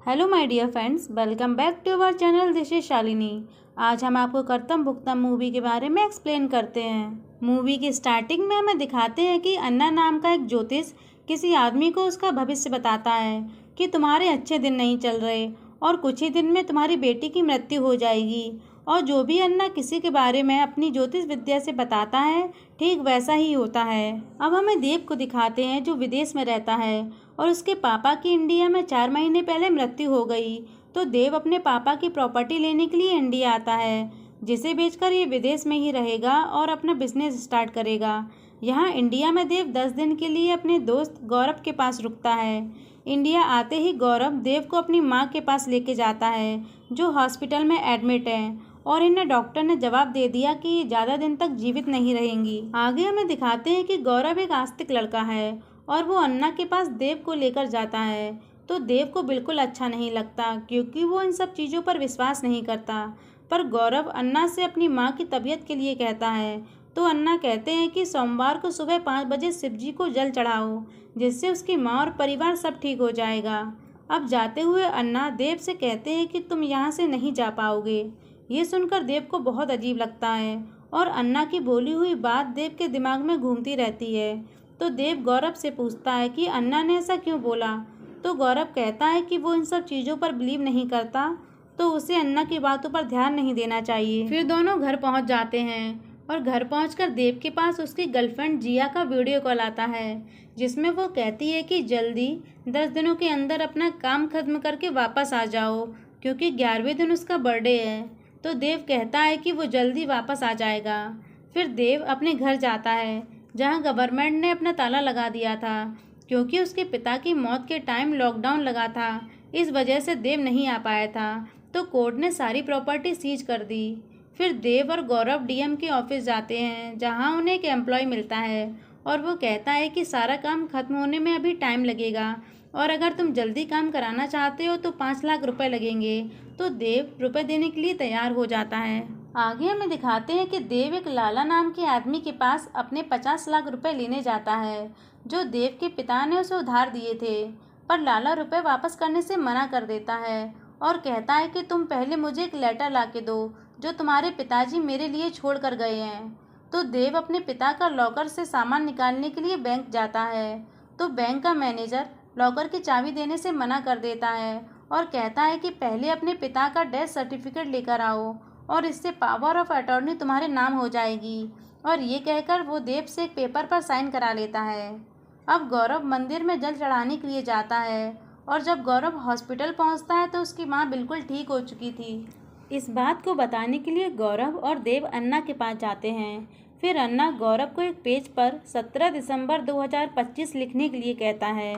Hello my dear friends, welcome back to our channel. This is Shalini. आज हम आपको कर्तम भुक्तम movie के बारे में एक्सप्लेन करते हैं। मूवी की स्टार्टिंग में हमें दिखाते हैं कि अन्ना नाम का एक ज्योतिष किसी आदमी को उसका भविष्य बताता है कि तुम्हारे अच्छे दिन नहीं चल रहे और कुछ ही दिन में तुम्हारी बेटी की मृत्यु हो जाएगी। और जो भी अन्ना किसी के बारे में अपनी ज्योतिष विद्या से बताता है, ठीक वैसा ही होता है। अब हमें देव को दिखाते हैं जो विदेश में रहता है और उसके पापा की इंडिया में 4 महीने पहले मृत्यु हो गई। तो देव अपने पापा की प्रॉपर्टी लेने के लिए इंडिया आता है, जिसे बेचकर ये विदेश में ही रहेगा और अपना बिजनेस स्टार्ट करेगा। यहाँ इंडिया में देव 10 दिन के लिए अपने दोस्त गौरव के पास रुकता है। इंडिया आते ही गौरव देव को अपनी माँ के पास लेके जाता है, जो हॉस्पिटल में एडमिट है, और इन्हें डॉक्टर ने जवाब दे दिया कि ये ज़्यादा दिन तक जीवित नहीं रहेंगी। आगे हमें दिखाते हैं कि गौरव एक आस्तिक लड़का है और वो अन्ना के पास देव को लेकर जाता है। तो देव को बिल्कुल अच्छा नहीं लगता, क्योंकि वो इन सब चीज़ों पर विश्वास नहीं करता। पर गौरव अन्ना से अपनी माँ की तबीयत के लिए कहता है। तो अन्ना कहते हैं कि सोमवार को सुबह 5 बजे शिव जी को जल चढ़ाओ, जिससे उसकी माँ और परिवार सब ठीक हो जाएगा। अब जाते हुए अन्ना देव से कहते हैं कि तुम यहाँ से नहीं जा पाओगे। ये सुनकर देव को बहुत अजीब लगता है और अन्ना की बोली हुई बात देव के दिमाग में घूमती रहती है। तो देव गौरव से पूछता है कि अन्ना ने ऐसा क्यों बोला। तो गौरव कहता है कि वो इन सब चीज़ों पर बिलीव नहीं करता, तो उसे अन्ना की बातों पर ध्यान नहीं देना चाहिए। फिर दोनों घर पहुंच जाते हैं और घर पहुंचकर देव के पास उसकी गर्लफ्रेंड जिया का वीडियो कॉल आता है, जिसमें वो कहती है कि जल्दी 10 दिनों के अंदर अपना काम खत्म करके वापस आ जाओ, क्योंकि 11वें दिन उसका बर्थडे है। तो देव कहता है कि वो जल्दी वापस आ जाएगा। फिर देव अपने घर जाता है, जहां गवर्नमेंट ने अपना ताला लगा दिया था, क्योंकि उसके पिता की मौत के टाइम लॉकडाउन लगा था। इस वजह से देव नहीं आ पाया था। तो कोर्ट ने सारी प्रॉपर्टी सीज कर दी। फिर देव और गौरव डीएम के ऑफिस जाते हैं, जहां उन्हें एक एम्प्लॉय मिलता है और वो कहता है कि सारा काम खत्म होने में अभी टाइम लगेगा और अगर तुम जल्दी काम कराना चाहते हो तो 5 लाख रुपए लगेंगे। तो देव रुपए देने के लिए तैयार हो जाता है। आगे हमें दिखाते हैं कि देव एक लाला नाम के आदमी के पास अपने 50 लाख रुपए लेने जाता है, जो देव के पिता ने उसे उधार दिए थे। पर लाला रुपए वापस करने से मना कर देता है और कहता है कि तुम पहले मुझे एक लेटर ला के दो, जो तुम्हारे पिताजी मेरे लिए छोड़ कर गए हैं। तो देव अपने पिता का लॉकर से सामान निकालने के लिए बैंक जाता है। तो बैंक का मैनेजर लॉकर की चाबी देने से मना कर देता है और कहता है कि पहले अपने पिता का डेथ सर्टिफिकेट लेकर आओ और इससे पावर ऑफ अटॉर्नी तुम्हारे नाम हो जाएगी। और ये कहकर वो देव से एक पेपर पर साइन करा लेता है। अब गौरव मंदिर में जल चढ़ाने के लिए जाता है और जब गौरव हॉस्पिटल पहुंचता है तो उसकी माँ बिल्कुल ठीक हो चुकी थी। इस बात को बताने के लिए गौरव और देव अन्ना के पास जाते हैं। फिर अन्ना गौरव को एक पेज पर 17 दिसंबर 2025 लिखने के लिए कहता है।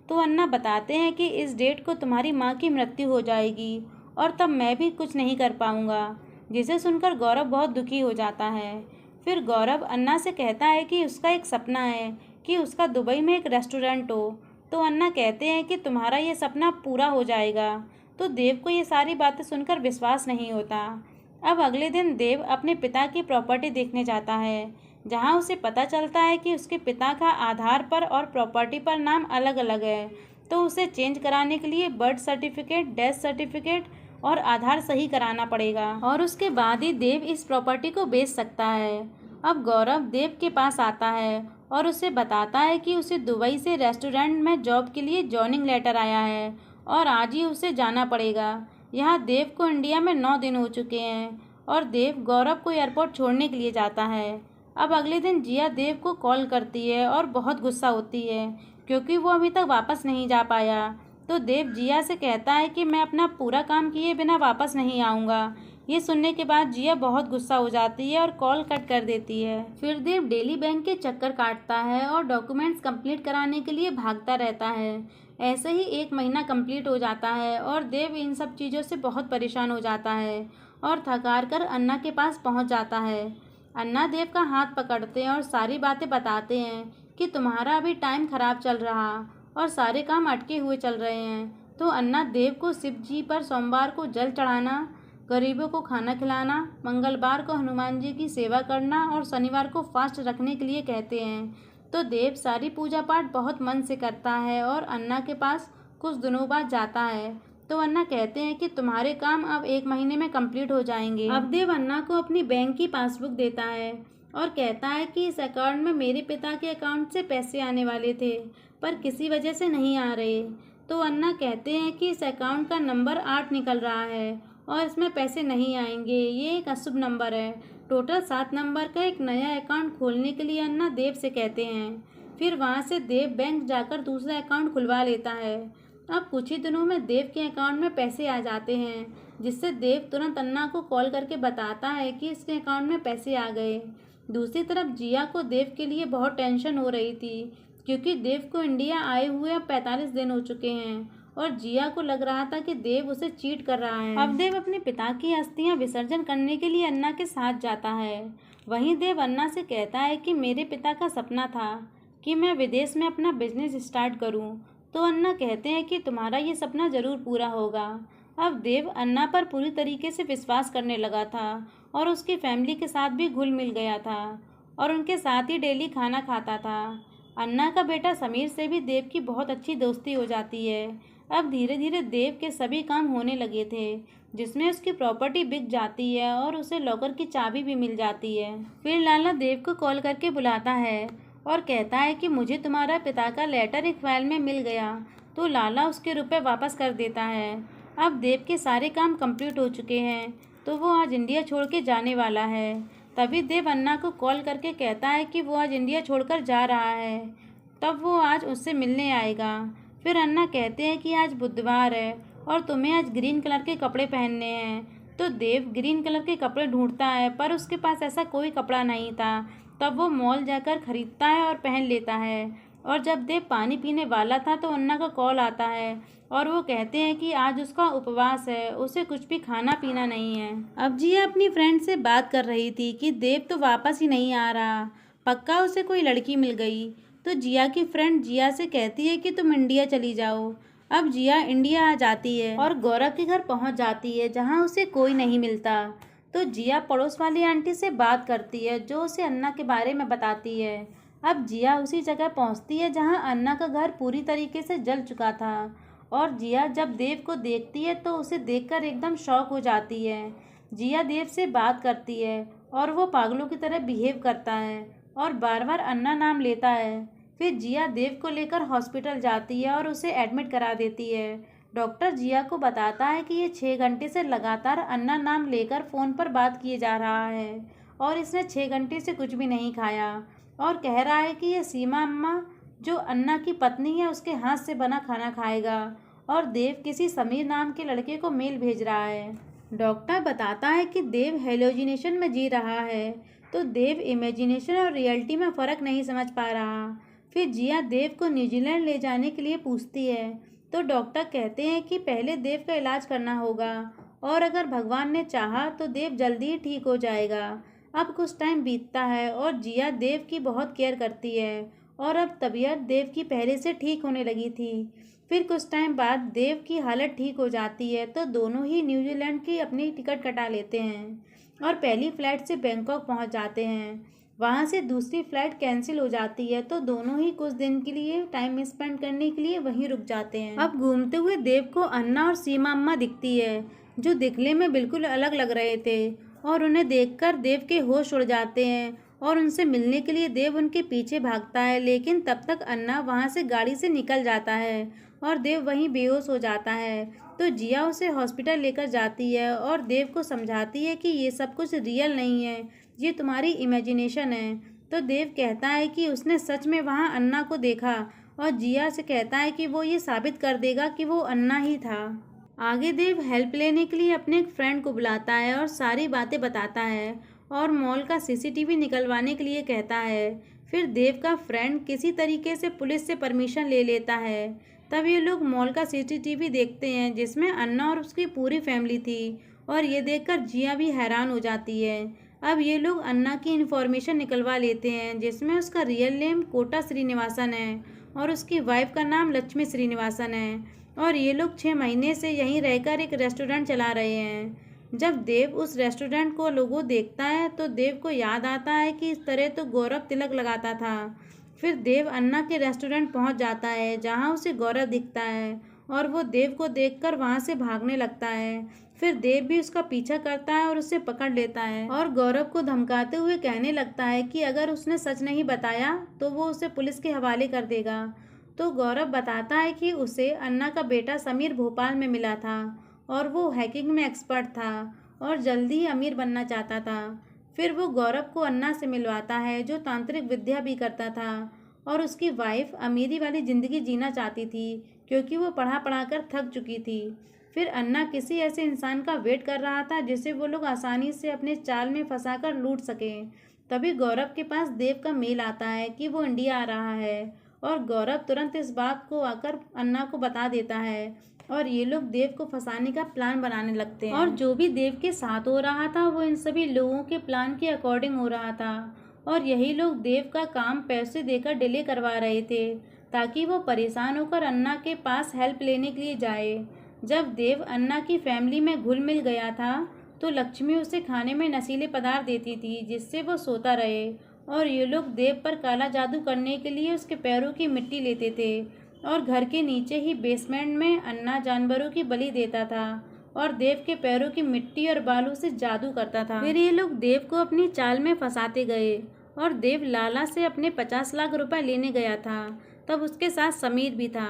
तो अन्ना बताते हैं कि इस डेट को तुम्हारी माँ की मृत्यु हो जाएगी और तब मैं भी कुछ नहीं कर पाऊँगा, जिसे सुनकर गौरव बहुत दुखी हो जाता है। फिर गौरव अन्ना से कहता है कि उसका एक सपना है कि उसका दुबई में एक रेस्टोरेंट हो। तो अन्ना कहते हैं कि तुम्हारा ये सपना पूरा हो जाएगा। तो देव को ये सारी बातें सुनकर विश्वास नहीं होता। अब अगले दिन देव अपने पिता की प्रॉपर्टी देखने जाता है, जहां उसे पता चलता है कि उसके पिता का आधार पर और प्रॉपर्टी पर नाम अलग अलग है। तो उसे चेंज कराने के लिए बर्थ सर्टिफिकेट, डेथ सर्टिफिकेट और आधार सही कराना पड़ेगा और उसके बाद ही देव इस प्रॉपर्टी को बेच सकता है। अब गौरव देव के पास आता है और उसे बताता है कि उसे दुबई से रेस्टोरेंट में जॉब के लिए जॉइनिंग लेटर आया है और आज ही उसे जाना पड़ेगा। यहाँ देव को इंडिया में 9 दिन हो चुके हैं और देव गौरव को एयरपोर्ट छोड़ने के लिए जाता है। अब अगले दिन जिया देव को कॉल करती है और बहुत गुस्सा होती है, क्योंकि वो अभी तक वापस नहीं जा पाया। तो देव जिया से कहता है कि मैं अपना पूरा काम किए बिना वापस नहीं आऊँगा। ये सुनने के बाद जिया बहुत गुस्सा हो जाती है और कॉल कट कर देती है। फिर देव डेली बैंक के चक्कर काटता है और डॉक्यूमेंट्स कंप्लीट कराने के लिए भागता रहता है। ऐसे ही 1 महीना कंप्लीट हो जाता है और देव इन सब चीज़ों से बहुत परेशान हो जाता है और थक कर अन्ना के पास पहुंच जाता है। अन्ना देव का हाथ पकड़ते हैं और सारी बातें बताते हैं कि तुम्हारा अभी टाइम ख़राब चल रहा और सारे काम अटके हुए चल रहे हैं। तो अन्ना देव को शिव जी पर सोमवार को जल चढ़ाना, गरीबों को खाना खिलाना, मंगलवार को हनुमान जी की सेवा करना और शनिवार को फास्ट रखने के लिए कहते हैं। तो देव सारी पूजा पाठ बहुत मन से करता है और अन्ना के पास कुछ दिनों बाद जाता है। तो अन्ना कहते हैं कि तुम्हारे काम अब 1 महीने में कंप्लीट हो जाएंगे। अब देव अन्ना को अपनी बैंक की पासबुक देता है और कहता है कि इस अकाउंट में मेरे पिता के अकाउंट से पैसे आने वाले थे, पर किसी वजह से नहीं आ रहे। तो अन्ना कहते हैं कि इस अकाउंट का नंबर 8 निकल रहा है और इसमें पैसे नहीं आएंगे, ये एक अशुभ नंबर है। टोटल 7 नंबर का एक नया अकाउंट खोलने के लिए अन्ना देव से कहते हैं। फिर वहाँ से देव बैंक जाकर दूसरा अकाउंट खुलवा लेता है। अब कुछ ही दिनों में देव के अकाउंट में पैसे आ जाते हैं, जिससे देव तुरंत अन्ना को कॉल करके बताता है कि इसके अकाउंट में पैसे आ गए। दूसरी तरफ जिया को देव के लिए बहुत टेंशन हो रही थी, क्योंकि देव को इंडिया आए हुए अब 45 दिन हो चुके हैं और जिया को लग रहा था कि देव उसे चीट कर रहा है। अब देव अपने पिता की अस्थियां विसर्जन करने के लिए अन्ना के साथ जाता है। वहीं देव अन्ना से कहता है कि मेरे पिता का सपना था कि मैं विदेश में अपना बिजनेस स्टार्ट करूं। तो अन्ना कहते हैं कि तुम्हारा ये सपना ज़रूर पूरा होगा। अब देव अन्ना पर पूरी तरीके से विश्वास करने लगा था और उसकी फैमिली के साथ भी घुल मिल गया था और उनके साथ ही डेली खाना खाता था। अन्ना का बेटा समीर से भी देव की बहुत अच्छी दोस्ती हो जाती है। अब धीरे धीरे देव के सभी काम होने लगे थे, जिसमें उसकी प्रॉपर्टी बिक जाती है और उसे लॉकर की चाबी भी मिल जाती है। फिर लाला देव को कॉल करके बुलाता है और कहता है कि मुझे तुम्हारा पिता का लेटर एक फाइल में मिल गया। तो लाला उसके रुपए वापस कर देता है। अब देव के सारे काम कंप्लीट हो चुके हैं, तो वो आज इंडिया छोड़ के जाने वाला है। तभी देव अन्ना को कॉल करके कहता है कि वो आज इंडिया छोड़कर जा रहा है, तब वो आज उससे मिलने आएगा। फिर अन्ना कहते हैं कि आज बुधवार है और तुम्हें आज ग्रीन कलर के कपड़े पहनने हैं। तो देव ग्रीन कलर के कपड़े ढूंढता है, पर उसके पास ऐसा कोई कपड़ा नहीं था। तब वो मॉल जाकर खरीदता है और पहन लेता है। और जब देव पानी पीने वाला था तो अन्ना का कॉल आता है और वो कहते हैं कि आज उसका उपवास है, उसे कुछ भी खाना पीना नहीं है। अब जिया अपनी फ्रेंड से बात कर रही थी कि देव तो वापस ही नहीं आ रहा, पक्का उसे कोई लड़की मिल गई। तो जिया की फ्रेंड जिया से कहती है कि तुम इंडिया चली जाओ। अब जिया इंडिया आ जाती है और गौरव के घर पहुंच जाती है, जहां उसे कोई नहीं मिलता। तो जिया पड़ोस वाली आंटी से बात करती है, जो उसे अन्ना के बारे में बताती है। अब जिया उसी जगह पहुंचती है जहां अन्ना का घर पूरी तरीके से जल चुका था और जिया जब देव को देखती है तो उसे देखकर एकदम शॉक हो जाती है। जिया देव से बात करती है और वो पागलों की तरह बिहेव करता है और बार बार अन्ना नाम लेता है। फिर जिया देव को लेकर हॉस्पिटल जाती है और उसे एडमिट करा देती है। डॉक्टर जिया को बताता है कि ये 6 घंटे से लगातार अन्ना नाम लेकर फ़ोन पर बात किए जा रहा है और इसने 6 घंटे से कुछ भी नहीं खाया और कह रहा है कि ये सीमा अम्मा जो अन्ना की पत्नी है उसके हाथ से बना खाना खाएगा और देव किसी समीर नाम के लड़के को मेल भेज रहा है। डॉक्टर बताता है कि देव हेलोजिनेशन में जी रहा है, तो देव इमेजिनेशन और रियलिटी में फ़र्क नहीं समझ पा रहा। फिर जिया देव को न्यूजीलैंड ले जाने के लिए पूछती है, तो डॉक्टर कहते हैं कि पहले देव का इलाज करना होगा और अगर भगवान ने चाहा तो देव जल्दी ही ठीक हो जाएगा। अब कुछ टाइम बीतता है और जिया देव की बहुत केयर करती है और अब तबीयत देव की पहले से ठीक होने लगी थी। फिर कुछ टाइम बाद देव की हालत ठीक हो जाती है, तो दोनों ही न्यूजीलैंड की अपनी टिकट कटा लेते हैं और पहली फ़्लाइट से बैंकॉक पहुंच जाते हैं। वहां से दूसरी फ़्लाइट कैंसिल हो जाती है, तो दोनों ही कुछ दिन के लिए टाइम स्पेंड करने के लिए वहीं रुक जाते हैं। अब घूमते हुए देव को अन्ना और सीमा अम्मा दिखती है, जो दिखने में बिल्कुल अलग लग रहे थे और उन्हें देखकर देव के होश उड़ जाते हैं और उनसे मिलने के लिए देव उनके पीछे भागता है, लेकिन तब तक अन्ना वहां से गाड़ी से निकल जाता है और देव वहीं बेहोश हो जाता है। तो जिया उसे हॉस्पिटल लेकर जाती है और देव को समझाती है कि ये सब कुछ रियल नहीं है, ये तुम्हारी इमेजिनेशन है। तो देव कहता है कि उसने सच में वहाँ अन्ना को देखा और जिया से कहता है कि वो ये साबित कर देगा कि वो अन्ना ही था। आगे देव हेल्प लेने के लिए अपने एक फ्रेंड को बुलाता है और सारी बातें बताता है और मॉल का सीसीटीवी निकलवाने के लिए कहता है। फिर देव का फ्रेंड किसी तरीके से पुलिस से परमिशन ले लेता है। तब ये लोग मॉल का सीसीटीवी देखते हैं, जिसमें अन्ना और उसकी पूरी फैमिली थी और ये देखकर जिया भी हैरान हो जाती है। अब ये लोग अन्ना की इन्फॉर्मेशन निकलवा लेते हैं, जिसमें उसका रियल नेम कोटा श्रीनिवासन है और उसकी वाइफ का नाम लक्ष्मी श्रीनिवासन है और ये लोग 6 महीने से यहीं रहकर एक रेस्टोरेंट चला रहे हैं। जब देव उस रेस्टोरेंट को लोगो देखता है तो देव को याद आता है कि इस तरह तो गौरव तिलक लगाता था। फिर देव अन्ना के रेस्टोरेंट पहुंच जाता है, जहां उसे गौरव दिखता है और वो देव को देखकर वहाँ से भागने लगता है। फिर देव भी उसका पीछा करता है और उसे पकड़ लेता है और गौरव को धमकाते हुए कहने लगता है कि अगर उसने सच नहीं बताया तो वो उसे पुलिस के हवाले कर देगा। तो गौरव बताता है कि उसे अन्ना का बेटा समीर भोपाल में मिला था और वो हैकिंग में एक्सपर्ट था और जल्दी ही अमीर बनना चाहता था। फिर वो गौरव को अन्ना से मिलवाता है जो तांत्रिक विद्या भी करता था और उसकी वाइफ अमीरी वाली ज़िंदगी जीना चाहती थी क्योंकि वो पढ़ा पढ़ा कर थक चुकी थी। फिर अन्ना किसी ऐसे इंसान का वेट कर रहा था जिसे वो लोग आसानी से अपने चाल में फंसाकर लूट सकें। तभी गौरव के पास देव का मेल आता है कि वो इंडिया आ रहा है और गौरव तुरंत इस बात को आकर अन्ना को बता देता है और ये लोग देव को फंसाने का प्लान बनाने लगते हैं। और जो भी देव के साथ हो रहा था वो इन सभी लोगों के प्लान के अकॉर्डिंग हो रहा था और यही लोग देव का काम पैसे देकर डिले करवा रहे थे ताकि वो परेशान होकर अन्ना के पास हेल्प लेने के लिए जाए। जब देव अन्ना की फैमिली में घुल मिल गया था तो लक्ष्मी उसे खाने में नशीले पदार्थ देती थी जिससे वो सोता रहे और ये लोग देव पर काला जादू करने के लिए उसके पैरों की मिट्टी लेते थे और घर के नीचे ही बेसमेंट में अन्ना जानवरों की बलि देता था और देव के पैरों की मिट्टी और बालों से जादू करता था। फिर ये लोग देव को अपनी चाल में फंसाते गए और देव लाला से अपने 50 लाख रुपए लेने गया था। तब उसके साथ समीर भी था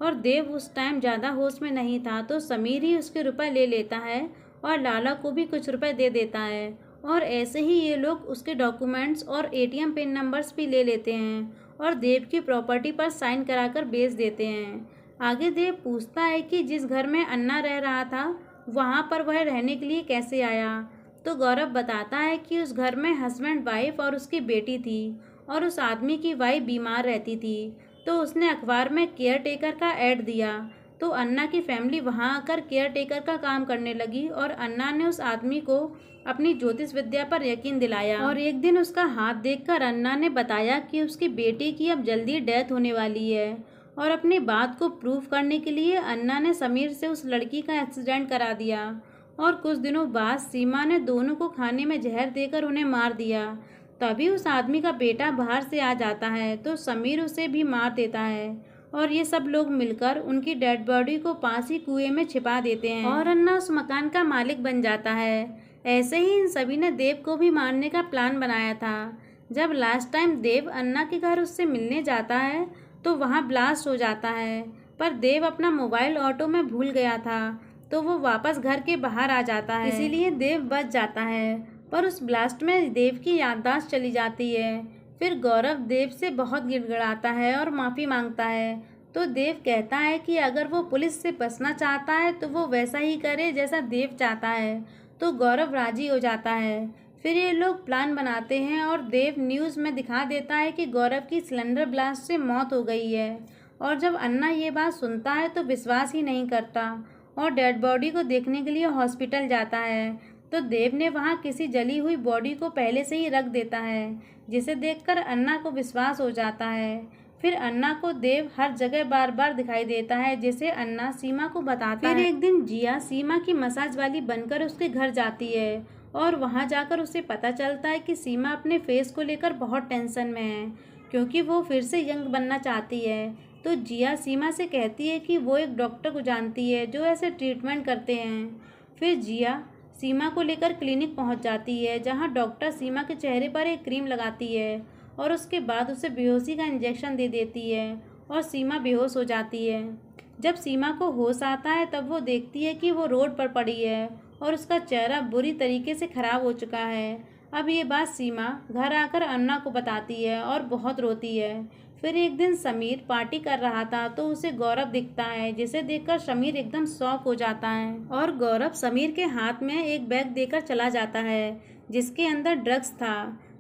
और देव उस टाइम ज़्यादा होश में नहीं था तो समीर ही उसके रुपए ले लेता है और लाला को भी कुछ रुपए दे देता है और ऐसे ही ये लोग उसके डॉक्यूमेंट्स और एटीएम पिन नंबर्स भी ले लेते हैं और देव की प्रॉपर्टी पर साइन कराकर बेच देते हैं। आगे देव पूछता है कि जिस घर में अन्ना रह रहा था वहाँ पर वह रहने के लिए कैसे आया। तो गौरव बताता है कि उस घर में हस्बैंड वाइफ और उसकी बेटी थी और उस आदमी की वाइफ बीमार रहती थी तो उसने अखबार में केयर टेकर का ऐड दिया तो अन्ना की फैमिली वहां आकर केयर टेकर का काम करने लगी और अन्ना ने उस आदमी को अपनी ज्योतिष विद्या पर यकीन दिलाया। और एक दिन उसका हाथ देखकर अन्ना ने बताया कि उसकी बेटी की अब जल्दी डेथ होने वाली है और अपनी बात को प्रूव करने के लिए अन्ना ने समीर से उस लड़की का एक्सीडेंट करा दिया और कुछ दिनों बाद सीमा ने दोनों को खाने में जहर देकर उन्हें मार दिया। तभी उस आदमी का बेटा बाहर से आ जाता है तो समीर उसे भी मार देता है और ये सब लोग मिलकर उनकी डेड बॉडी को पास ही कुएं में छिपा देते हैं और अन्ना उस मकान का मालिक बन जाता है। ऐसे ही इन सभी ने देव को भी मारने का प्लान बनाया था। जब लास्ट टाइम देव अन्ना के घर उससे मिलने जाता है तो वहाँ ब्लास्ट हो जाता है पर देव अपना मोबाइल ऑटो में भूल गया था तो वो वापस घर के बाहर आ जाता है, इसीलिए देव बच जाता है। पर उस ब्लास्ट में देव की याददाश्त चली जाती है। फिर गौरव देव से बहुत गिड़गिड़ाता है और माफ़ी मांगता है तो देव कहता है कि अगर वो पुलिस से बचना चाहता है तो वो वैसा ही करे जैसा देव चाहता है। तो गौरव राजी हो जाता है। फिर ये लोग प्लान बनाते हैं और देव न्यूज़ में दिखा देता है कि गौरव की सिलेंडर ब्लास्ट से मौत हो गई है और जब अन्ना ये बात सुनता है तो विश्वास ही नहीं करता और डेड बॉडी को देखने के लिए हॉस्पिटल जाता है तो देव ने वहाँ किसी जली हुई बॉडी को पहले से ही रख देता है जिसे देखकर अन्ना को विश्वास हो जाता है। फिर अन्ना को देव हर जगह बार बार दिखाई देता है जिसे अन्ना सीमा को बताता है। फिर एक दिन जिया सीमा की मसाज वाली बनकर उसके घर जाती है और वहाँ जाकर उसे पता चलता है कि सीमा अपने फेस को लेकर बहुत टेंशन में है क्योंकि वो फिर से यंग बनना चाहती है। तो जिया सीमा से कहती है कि वो एक डॉक्टर को जानती है जो ऐसे ट्रीटमेंट करते हैं। फिर जिया सीमा को लेकर क्लिनिक पहुंच जाती है जहां डॉक्टर सीमा के चेहरे पर एक क्रीम लगाती है और उसके बाद उसे बेहोशी का इंजेक्शन दे देती है और सीमा बेहोश हो जाती है। जब सीमा को होश आता है तब वो देखती है कि वो रोड पर पड़ी है और उसका चेहरा बुरी तरीके से खराब हो चुका है। अब ये बात सीमा घर आकर अन्ना को बताती है और बहुत रोती है। फिर एक दिन समीर पार्टी कर रहा था तो उसे गौरव दिखता है जिसे देखकर समीर एकदम शॉक हो जाता है और गौरव समीर के हाथ में एक बैग देकर चला जाता है जिसके अंदर ड्रग्स था।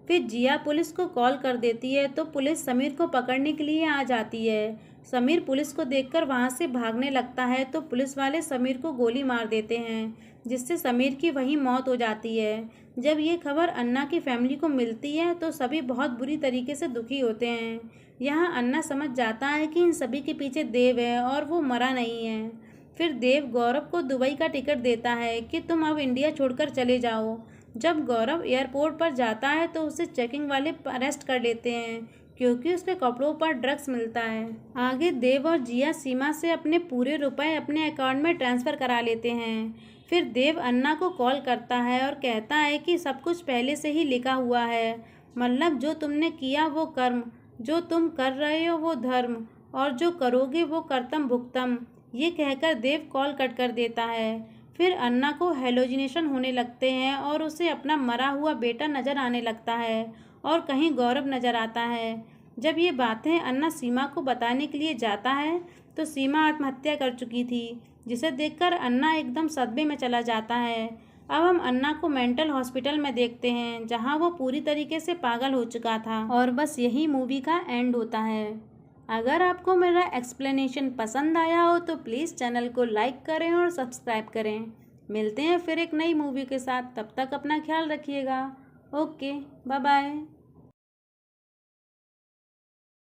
फिर जिया पुलिस को कॉल कर देती है तो पुलिस समीर को पकड़ने के लिए आ जाती है। समीर पुलिस को देखकर वहां से भागने लगता है तो पुलिस वाले समीर को गोली मार देते हैं जिससे समीर की वहीं मौत हो जाती है। जब ये खबर अन्ना की फैमिली को मिलती है तो सभी बहुत बुरी तरीके से दुखी होते हैं। यहाँ अन्ना समझ जाता है कि इन सभी के पीछे देव है और वो मरा नहीं है। फिर देव गौरव को दुबई का टिकट देता है कि तुम अब इंडिया छोड़कर चले जाओ। जब गौरव एयरपोर्ट पर जाता है तो उसे चेकिंग वाले अरेस्ट कर लेते हैं क्योंकि उसके कपड़ों पर ड्रग्स मिलता है। आगे देव और जिया सीमा से अपने पूरे रुपए अपने अकाउंट में ट्रांसफ़र करा लेते हैं। फिर देव अन्ना को कॉल करता है और कहता है कि सब कुछ पहले से ही लिखा हुआ है, मतलब जो तुमने किया वो कर्म, जो तुम कर रहे हो वो धर्म, और जो करोगे वो कर्तम भुक्तम। ये कहकर देव कॉल कट कर देता है। फिर अन्ना को हेलोजिनेशन होने लगते हैं और उसे अपना मरा हुआ बेटा नज़र आने लगता है और कहीं गौरव नज़र आता है। जब ये बातें अन्ना सीमा को बताने के लिए जाता है तो सीमा आत्महत्या कर चुकी थी, जिसे देखकर अन्ना एकदम सदमे में चला जाता है। अब हम अन्ना को मेंटल हॉस्पिटल में देखते हैं, जहां वो पूरी तरीके से पागल हो चुका था। और बस यही मूवी का एंड होता है। अगर आपको मेरा एक्सप्लेनेशन पसंद आया हो तो प्लीज़ चैनल को लाइक करें और सब्सक्राइब करें। मिलते हैं फिर एक नई मूवी के साथ, तब तक अपना ख्याल रखिएगा। Okay, bye bye.